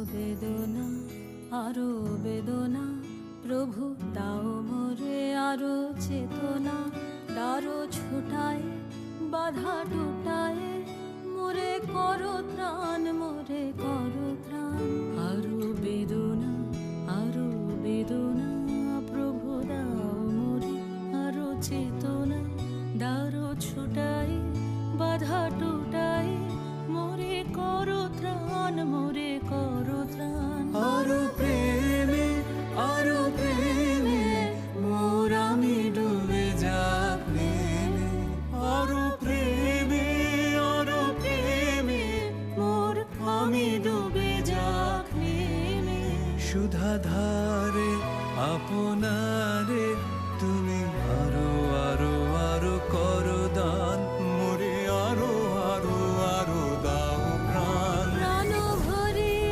বেদনা আরো বেদনা, প্রভু দাও মোরে আরো চেতনা। দারো ছোটায় বাধা টুটায়, মোরে করো ত্রাণ, মোরে করো ত্রাণ। আরো বেদনা আরো বেদনা, প্রভু দাও মোরে আরো চেতনা। দারো ছোটায় বাধা টুটায়, মোরে করো ত্রাণ, মোরে করো ত্রাণ। আরো প্রেমে মোর আমি ডুবে যাক নেমে। আরো প্রেমে মোর আমি ডুবে যাক নেমে। সুধাধারে আপনারে তুমি